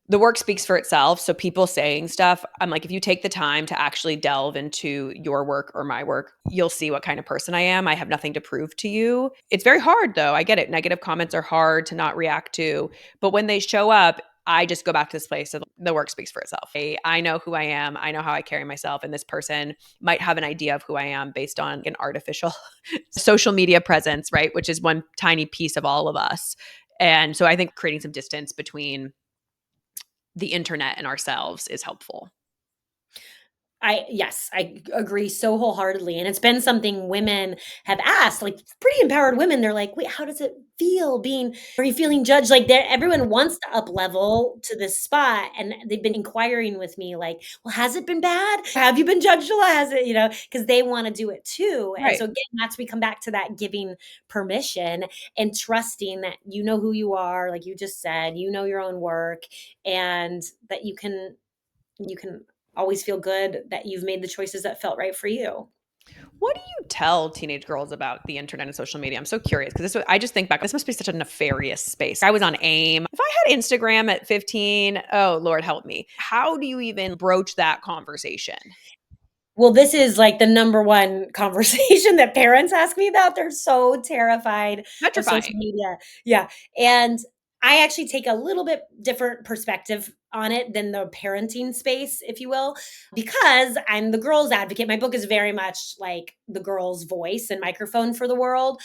Speaker 2: the work speaks for itself. So people saying stuff, I'm like, if you take the time to actually delve into your work or my work, you'll see what kind of person I am. I have nothing to prove to you. It's very hard though. I get it. Negative comments are hard to not react to. But when they show up, I just go back to this place of the work speaks for itself. I know who I am. I know how I carry myself. And this person might have an idea of who I am based on an artificial social media presence, right? Which is one tiny piece of all of us. And so I think creating some distance between the internet and ourselves is helpful.
Speaker 3: Yes, I agree so wholeheartedly. And it's been something women have asked, like pretty empowered women. They're like, wait, how does it feel are you feeling judged? Like everyone wants to up level to this spot. And they've been inquiring with me like, well, has it been bad? Have you been judged a lot? Has it, because they want to do it too. And
Speaker 2: Right.
Speaker 3: so again, we come back to that giving permission and trusting that you know who you are, like you just said, you know your own work, and that you can always feel good that you've made the choices that felt right for you.
Speaker 2: What do you tell teenage girls about the internet and social media? I'm so curious because I just think back, this must be such a nefarious space. I was on AIM. If I had Instagram at 15, oh, Lord help me. How do you even broach that conversation?
Speaker 3: Well, this is like the number one conversation that parents ask me about. They're so terrified of social
Speaker 2: Petrifying.
Speaker 3: media. Yeah. And I actually take a little bit different perspective on it than the parenting space, if you will, because I'm the girls advocate. My book is very much like the girl's voice and microphone for the world.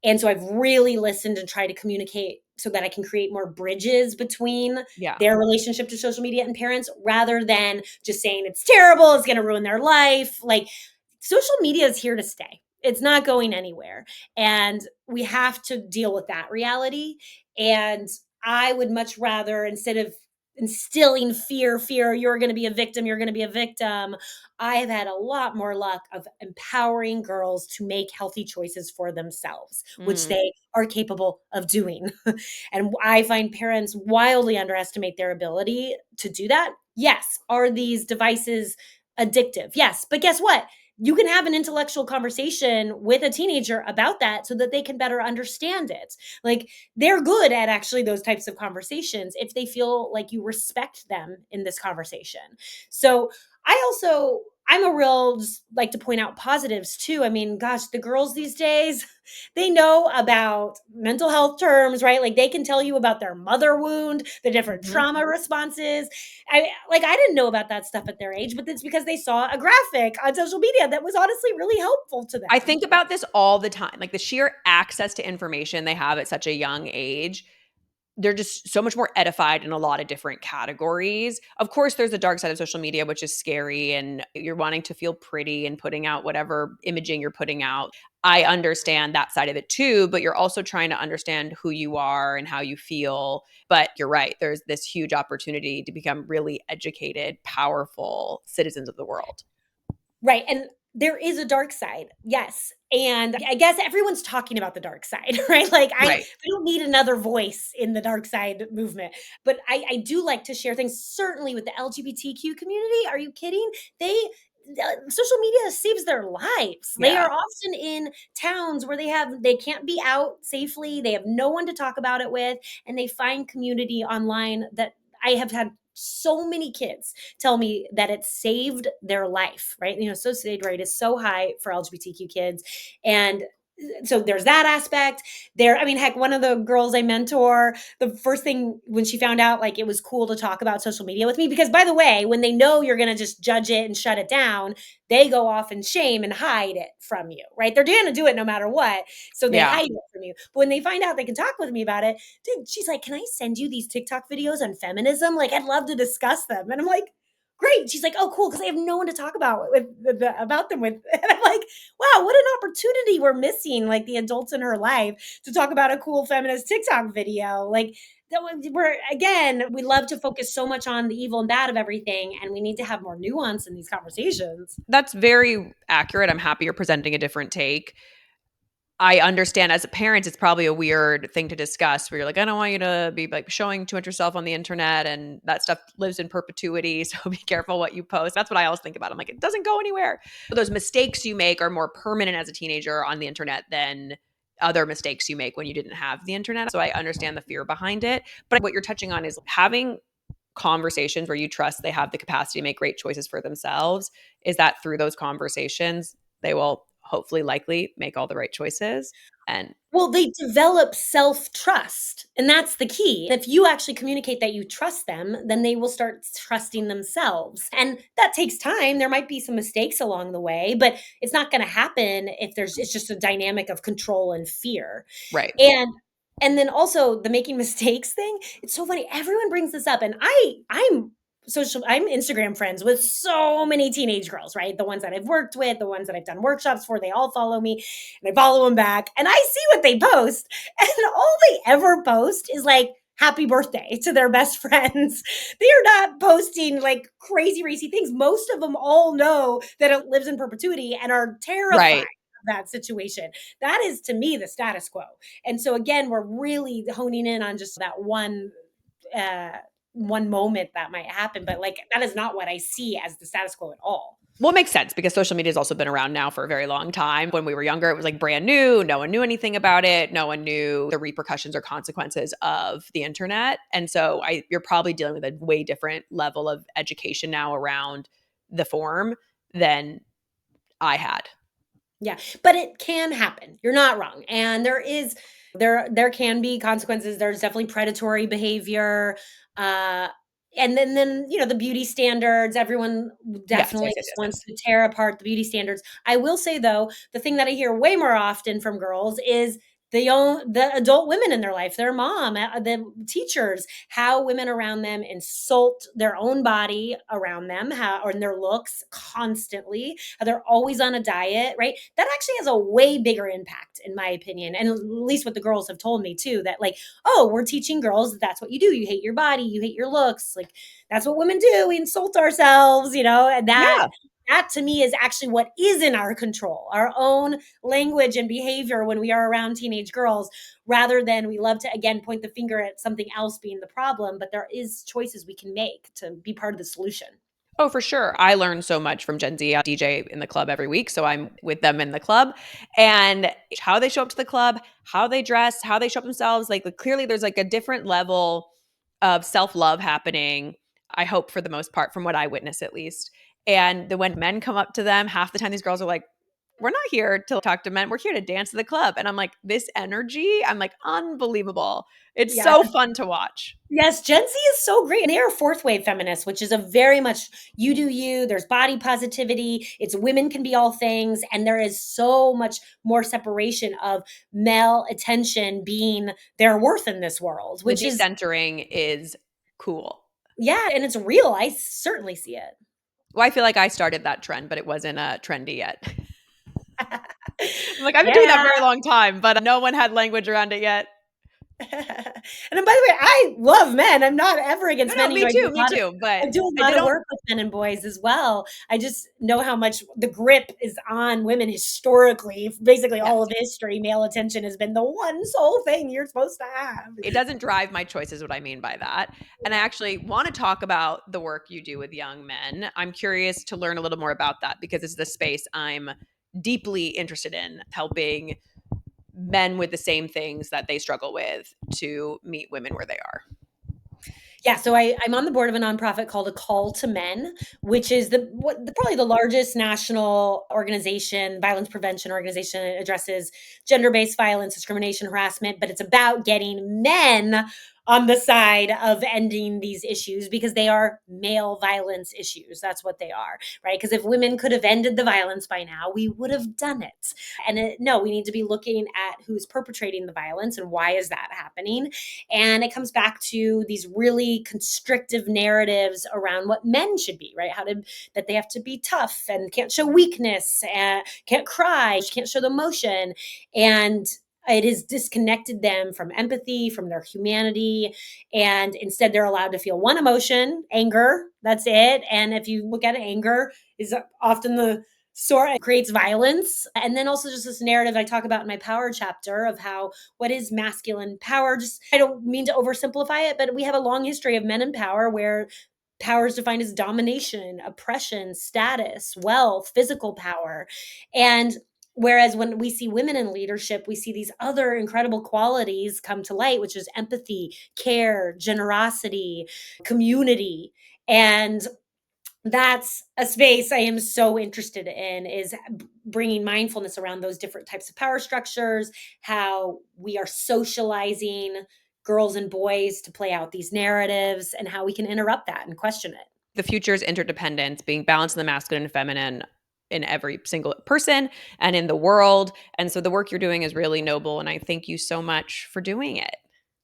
Speaker 3: And so I've really listened and tried to communicate so that I can create more bridges between
Speaker 2: Yeah.
Speaker 3: their relationship to social media and parents, rather than just saying it's terrible, it's going to ruin their life. Like, social media is here to stay. It's not going anywhere. And we have to deal with that reality. And I would much rather, instead of instilling fear, you're going to be a victim, you're going to be a victim, I have had a lot more luck of empowering girls to make healthy choices for themselves, which
Speaker 2: Mm.
Speaker 3: they are capable of doing. And I find parents wildly underestimate their ability to do that. Yes. Are these devices addictive? Yes. But guess what? You can have an intellectual conversation with a teenager about that so that they can better understand it. Like, they're good at actually those types of conversations if they feel like you respect them in this conversation. So I'm a real, just like to point out positives too. I mean, gosh, the girls these days, they know about mental health terms, right? Like, they can tell you about their mother wound, the different
Speaker 2: Mhm.
Speaker 3: trauma responses. I didn't know about that stuff at their age, but it's because they saw a graphic on social media that was honestly really helpful to
Speaker 2: I
Speaker 3: them.
Speaker 2: think about this all the time, like the sheer access to information they have at such a young age. They're just so much more edified in a lot of different categories. Of course, there's the dark side of social media, which is scary, and you're wanting to feel pretty and putting out whatever imaging you're putting out. I understand that side of it too, but you're also trying to understand who you are and how you feel. But you're right, there's this huge opportunity to become really educated, powerful citizens of the world.
Speaker 3: Right, and there is a dark side, yes, and I guess everyone's talking about the dark side, right? Like,
Speaker 2: Right.
Speaker 3: we don't need another voice in the dark side movement, but I do like to share things, certainly with the LGBTQ community. Are you kidding? They social media saves their lives. They
Speaker 2: Yeah.
Speaker 3: are often in towns where they can't be out safely. They have no one to talk about it with, and they find community online that I have had so many kids tell me that it saved their life, right? Suicide rate is so high for LGBTQ kids. And so there's that aspect there. I mean, heck, one of the girls I mentor, the first thing when she found out like it was cool to talk about social media with me, because by the way, when they know you're going to just judge it and shut it down, they go off and shame and hide it from you, right? They're going to do it no matter what. So they
Speaker 2: Yeah.
Speaker 3: hide it from you. But when they find out they can talk with me about it, dude, she's like, can I send you these TikTok videos on feminism? Like, I'd love to discuss them. And I'm like, great. She's like, oh, cool. Cause I have no one to talk about about them with. And I'm like, wow, what an opportunity we're missing, like the adults in her life, to talk about a cool feminist TikTok video. Like, we love to focus so much on the evil and bad of everything, and we need to have more nuance in these conversations.
Speaker 2: That's very accurate. I'm happy you're presenting a different take. I understand as a parent, it's probably a weird thing to discuss where you're like, I don't want you to be like showing too much yourself on the internet, and that stuff lives in perpetuity. So be careful what you post. That's what I always think about. I'm like, it doesn't go anywhere. But those mistakes you make are more permanent as a teenager on the internet than other mistakes you make when you didn't have the internet. So I understand the fear behind it. But what you're touching on is having conversations where you trust they have the capacity to make great choices for themselves. Is that through those conversations, they will hopefully likely make all the right choices. And
Speaker 3: Well, they develop self-trust, and that's the key. If you actually communicate that you trust them, then they will start trusting themselves. And that takes time. There might be some mistakes along the way, but it's not going to happen if it's just a dynamic of control and fear.
Speaker 2: right.
Speaker 3: And then also the making mistakes thing. It's so funny. Everyone brings this up, and I'm Instagram friends with so many teenage girls, right? The ones that I've worked with, the ones that I've done workshops for, they all follow me and I follow them back. And I see what they post. And all they ever post is like happy birthday to their best friends. They are not posting like crazy, racy things. Most of them all know that it lives in perpetuity and are terrified
Speaker 2: Right.
Speaker 3: of that situation. That is to me the status quo. And so again, we're really honing in on just that uh one moment that might happen, but like that is not what I see as the status quo at all.
Speaker 2: Well, it makes sense because social media has also been around now for a very long time. When we were younger, it was like brand new. No one knew anything about it. No one knew the repercussions or consequences of the internet. And so you're probably dealing with a way different level of education now around the form than I had.
Speaker 3: Yeah, but it can happen. You're not wrong. And there can be consequences. There's definitely predatory behavior. Uh and then the beauty standards, everyone
Speaker 2: Yes,
Speaker 3: definitely
Speaker 2: yes, yes,
Speaker 3: just
Speaker 2: yes,
Speaker 3: wants
Speaker 2: yes.
Speaker 3: to tear apart the beauty standards. I will say though, the thing that I hear way more often from girls is the adult women in their life, their mom, the teachers, how women around them insult their own body around them, or in their looks constantly, how they're always on a diet, right? That actually has a way bigger impact, in my opinion. And at least what the girls have told me too, that like, oh, we're teaching girls that's what you do. You hate your body, you hate your looks. Like that's what women do. We insult ourselves, and
Speaker 2: Yeah.
Speaker 3: that to me is actually what is in our control, our own language and behavior when we are around teenage girls, rather than we love to again point the finger at something else being the problem, but there is choices we can make to be part of the solution.
Speaker 2: Oh, for sure. I learn so much from Gen Z. I DJ in the club every week, so I'm with them in the club. And how they show up to the club, how they dress, how they show up themselves, like clearly there's like a different level of self-love happening, I hope for the most part, from what I witness at least. And when men come up to them, half the time these girls are like, we're not here to talk to men. We're here to dance to the club. And I'm like, this energy, I'm like, unbelievable. It's
Speaker 3: Yeah.
Speaker 2: so fun to watch.
Speaker 3: Yes, Gen Z is so great. And they are fourth wave feminists, which is a very much you do you. There's body positivity. It's women can be all things. And there is so much more separation of male attention being their worth in this world,
Speaker 2: The
Speaker 3: which is,
Speaker 2: decentering is cool.
Speaker 3: yeah, and it's real. I certainly see it.
Speaker 2: Well, I feel like I started that trend, but it wasn't trendy yet. I'm like, I've been doing that a
Speaker 3: Yeah.
Speaker 2: very long time, but no one had language around it yet.
Speaker 3: And then, by the way, I love men. I'm not ever against men.
Speaker 2: Me
Speaker 3: I
Speaker 2: too, me too. But
Speaker 3: I do a lot of work with men and boys as well. I just know how much the grip is on women historically. Basically, all of history, male attention has been the one sole thing you're supposed to have.
Speaker 2: It doesn't drive my choices, what I mean by that. And I actually want to talk about the work you do with young men. I'm curious to learn a little more about that because it's the space I'm deeply interested in, helping men with the same things that they struggle with to meet women where they are.
Speaker 3: Yeah, so I'm on the board of a nonprofit called A Call to Men, which is probably the largest national organization, violence prevention organization. It addresses gender-based violence, discrimination, harassment, but it's about getting men on the side of ending these issues because they are male violence issues. That's what they are, right? Because if women could have ended the violence by now, we would have done it. And no, we need to be looking at who's perpetrating the violence and why is that happening. And it comes back to these really constrictive narratives around what men should be, right? That they have to be tough and can't show weakness, and can't cry, can't show the emotion. And it has disconnected them from empathy, from their humanity. And instead, they're allowed to feel one emotion, anger. That's it. And if you look at it, anger is often the sort of creates violence. And then also just this narrative I talk about in my power chapter of how what is masculine power. Just I don't mean to oversimplify it, but we have a long history of men in power where power is defined as domination, oppression, status, wealth, physical power. And whereas when we see women in leadership, we see these other incredible qualities come to light, which is empathy, care, generosity, community. And that's a space I am so interested in, is bringing mindfulness around those different types of power structures, how we are socializing girls and boys to play out these narratives, and how we can interrupt that and question it.
Speaker 2: The future is interdependence, being balanced in the masculine and feminine in every single person and in the world. And so the work you're doing is really noble. And I thank you so much for doing it.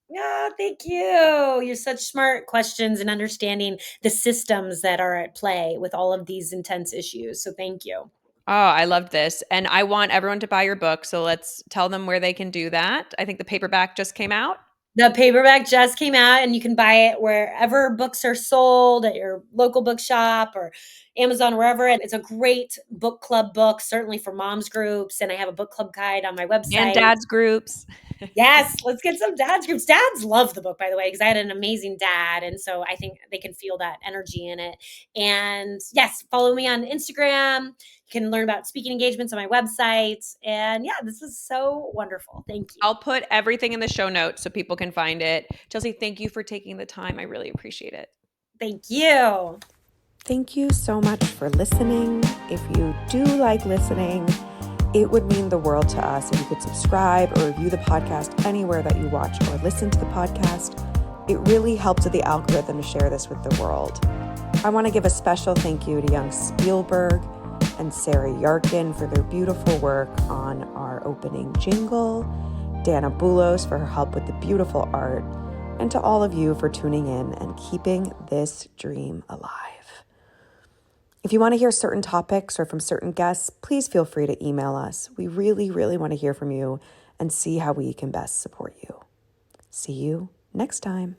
Speaker 3: Yeah, thank you. You're such smart questions and understanding the systems that are at play with all of these intense issues. So thank you.
Speaker 2: Oh, I loved this. And I want everyone to buy your book. So let's tell them where they can do that. I think the paperback just came out.
Speaker 3: The paperback just came out, and you can buy it wherever books are sold, at your local bookshop or Amazon, or wherever. And it's a great book club book, certainly for moms groups. And I have a book club guide on my
Speaker 2: And
Speaker 3: website.
Speaker 2: dad's groups.
Speaker 3: Yes, let's get some dads groups. Dads love the book, by the way, because I had an amazing dad. And so I think they can feel that energy in it. And yes, follow me on Instagram. You can learn about speaking engagements on my website. And yeah, this is so wonderful. Thank you.
Speaker 2: I'll put everything in the show notes so people can find it. Chelsey, thank you for taking the time. I really appreciate it.
Speaker 3: Thank you.
Speaker 4: Thank you so much for listening. If you do like listening, it would mean the world to us if you could subscribe or review the podcast anywhere that you watch or listen to the podcast. It really helps with the algorithm to share this with the world. I want to give a special thank you to young Spielberg and Sarah Yarkin for their beautiful work on our opening jingle, Dana Boulos for her help with the beautiful art, and to all of you for tuning in and keeping this dream alive. If you want to hear certain topics or from certain guests, please feel free to email us. We really, really want to hear from you and see how we can best support you. See you next time.